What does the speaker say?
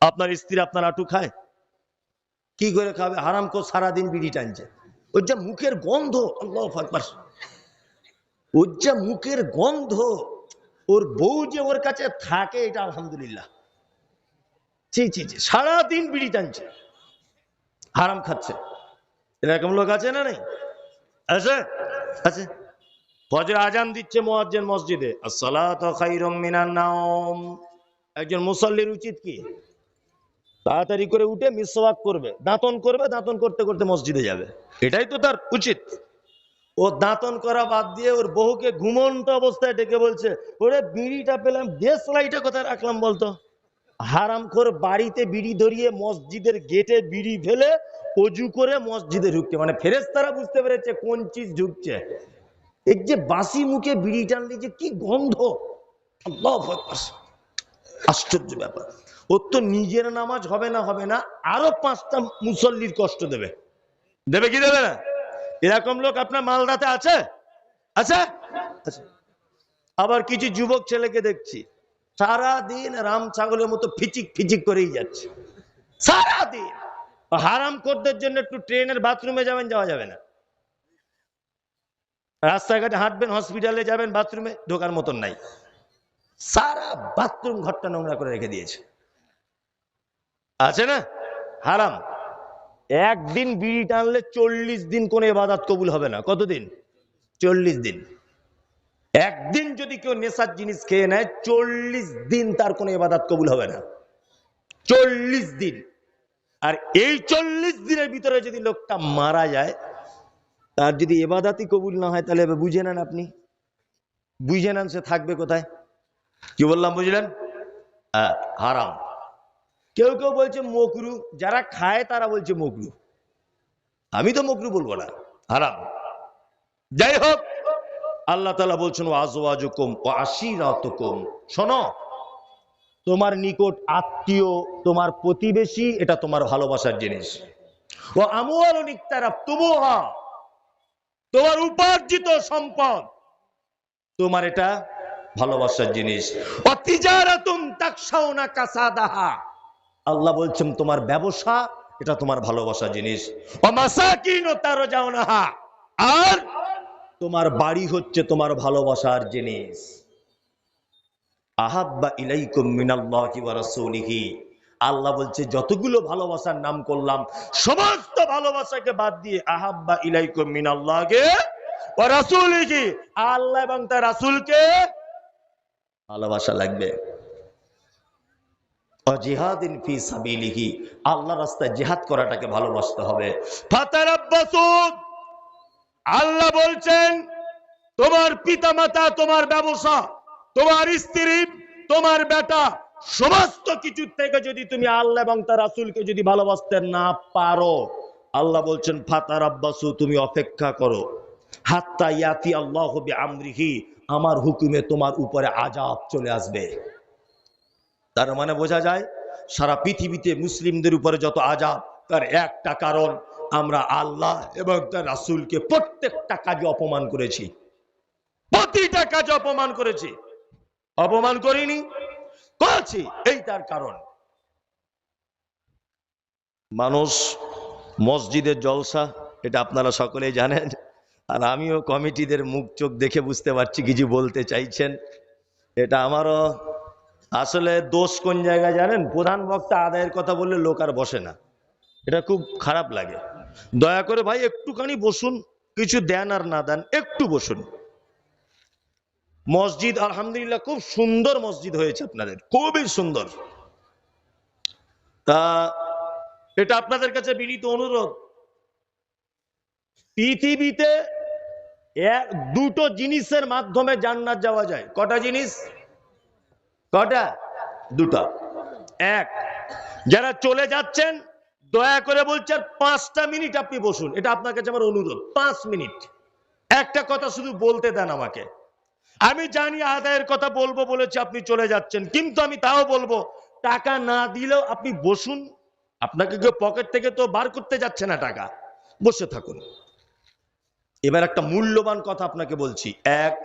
আপনার স্ত্রী আপনার আটু খায়? কি করে খাবে? হারামখোর সারাদিন বিড়ি টানছে। ওর যা মুখের গন্ধ, আল্লাহু আকবার, ওর যা মুখের গন্ধ, ওর বউ যে ওর কাছে থাকে এটা আলহামদুলিল্লাহ। জি জি জি, সারাদিন বিড়ি টানছে, হারাম খাচ্ছে। এরকম লোক আছে না নেই? আছে আছে। ফজর আজান দিচ্ছে মুয়াজ্জিন মসজিদে, আসসালাতু খায়রুম মিনান নাওম। একজন মুসল্লির উচিত কি? তাড়াতাড়ি করে উঠে মিসওয়াক করবে, দাঁতন করবে, দাঁতন করতে করতে মসজিদে যাবে, এটাই তো তার উচিত। ও দাঁতন করা বাদ দিয়ে ওর বহুকে ঘুমন্ত অবস্থায় ডেকে বলছে, ওরে বিড়িটা পেলাম, দেশ লাইটে কোথায় রাখলাম বলতো? হারামখোর বাড়িতে বিড়ি ধরিয়ে মসজিদের গেটে বিড়ি ফেলে অজু করে মসজিদে ঢুকছে, মানে ফেরেশতারা বুঝতে পেরেছে কোন চিজ ঢুকছে। এই যে বাসি মুখে বিড়ি টানলে যে কি গন্ধ, আল্লাহু আকবার, আশ্চর্য ব্যাপার। ওর তো নিজের নামাজ হবে না, হবে না, আরো 5টা মুসল্লির কষ্ট দেবে। দেবে কি দেবে না? এরকম লোক আপনার মালদাতে আছে? আছে? আবার কিছু যুবক ছেলেকে দেখছি সারাদিন রাম ছাগলের মতো ফিচিক ফিচিক করেই যাচ্ছে সারাদিন। হারামখোরদের জন্য একটু ট্রেনের বাথরুমে যাবেন, যাওয়া যাবে না। রাস্তাঘাটে হাঁটবেন, হসপিটালে যাবেন, বাথরুমে ঢোকার মতন নাই, সারা বাথরুম ঘরটা নোংরা করে রেখে দিয়েছে। আছে না? হারাম। একদিন বিড়ি টানলে 40 দিন কোন ইবাদত কবুল হবে না। কতদিন? 40 দিন। একদিন যদি কেউ নেশার জিনিস খেয়ে নেয় 40 দিন তার কোনো ইবাদত কবুল হবে না। 40 দিন। আর এই 40 দিনের ভিতরে যদি লোকটা মারা যায়, তার যদি ইবাদতই কবুল না হয়, তাহলে বুঝে নেন, আপনি বুঝে নেন সে থাকবে কোথায়। কি বললাম বুঝলেন? হারাম। কেউ কেউ বলছে মকরু, যারা খায় তারা বলছে মকরু, আমি তো মকরু বলবো না, হারাম। যাই হোক, আল্লাহ তাআলা বলছেন ওয়াজওয়াজুকুম ওয়া আশিরাতুকুম, শোনো, তোমার নিকট আত্মীয়, তোমার প্রতিবেশী, এটা তোমার ভালোবাসার জিনিস। ওয়া আমওয়ালুন ইকতারাফতুমুহা, তোমার উপার্জিত সম্পদ, তোমার এটা ভালোবাসার জিনিস। ওয়া তিজারাতুন তাকশাউনা কাসাদাহা, আল্লাহ বলছেন তোমার ব্যবসা, এটা তোমার ভালোবাসার জিনিস। ওয়া মাসাকিনু তারজাউনাহা, আর তোমার বাড়ি হচ্ছে তোমার ভালোবাসার জিনিস। আহাব্বা ইলাইকুম মিনাল্লাহি ওয়া রাসূলিহি, আল্লাহ বলছে যতগুলো ভালোবাসার নাম করলাম সমস্ত ভালোবাসাকে বাদ দিয়ে আহাব্বা ইলাইকুম মিনাল্লাহি ওয়া রাসূলিহি, আল্লাহ এবং তার রাসূলকে ভালোবাসা লাগবে। ওয়া জিহাদিন ফি সাবিলিহি, আল্লাহর রাস্তায় জিহাদ করাটাকে ভালোবাসতে হবে। ফাতারাব্বাসু, আল্লাহ বলছেন তোমার পিতামাতা, তোমার ব্যবসা, তোমার স্ত্রী, তোমার বেটা, সমস্ত কিছু থেকে যদি তুমি আল্লাহ এবং তার রাসূলকে যদি ভালোবাসতে না পারো, আল্লাহ বলছেন ফাতারাব্বাসু, তুমি অপেক্ষা করো, হাত্তা ইয়াতি আল্লাহু বিআমরিহি, আমার হুকুমে তোমার উপরে আযাব চলে আসবে। তার মানে বোঝা যায় সারা পৃথিবীতে মুসলিমদের উপরে যত আযাব, তার একটা কারণ, আমরা আল্লাহ এবং তার রাসূলকে প্রত্যেকটা কাজে অপমান করেছি, প্রতিটা কাজে অপমান করেছি। অপমান করিনি, করেছি, এই তার কারণ। মানুষ মসজিদের জলসা, এটা আপনারা সকলেই জানেন, আর আমিও কমিটিদের মুখ চোখ দেখে বুঝতে পারছি কিছু বলতে চাইছেন। এটা আমারও আসলে দোষ কোন জায়গায় জানেন? প্রধান বক্তা আদায়ের কথা বললে লোক আর বসে না, এটা খুব খারাপ লাগে। দয়া করে ভাই একটুখানি বসুন, কিছু দেন আর না দেন, একটু বসুন। মসজিদ আলহামদুলিল্লাহ খুব সুন্দর মসজিদ হয়েছে আপনাদের, খুবই সুন্দর। তা এটা আপনাদের কাছে বিনীত অনুরোধ, পৃথিবীতে দুটো জিনিসের মাধ্যমে জান্নাত যাওয়া যায়। কটা জিনিস? কটা? দুটা। এক, যারা চলে যাচ্ছেন দয়া করে বলছে 5টা মিনিট আপনি বসুন, এটা আপনার কাছে আমার অনুরোধ, 5 মিনিট একটা কথা শুধু বলতে দেন আমাকে। আমি জানি আদায়ের কথা বলবো বলেছি, আপনি চলে যাচ্ছেন, কিন্তু আমি তাও বলবো টাকা না দিলেও আপনি বসুন। আপনাকে কেউ পকেট থেকে তো বার করতে যাচ্ছে না টাকা, বসে থাকুন। এবার একটা মূল্যবান কথা আপনাকে বলছি। এক,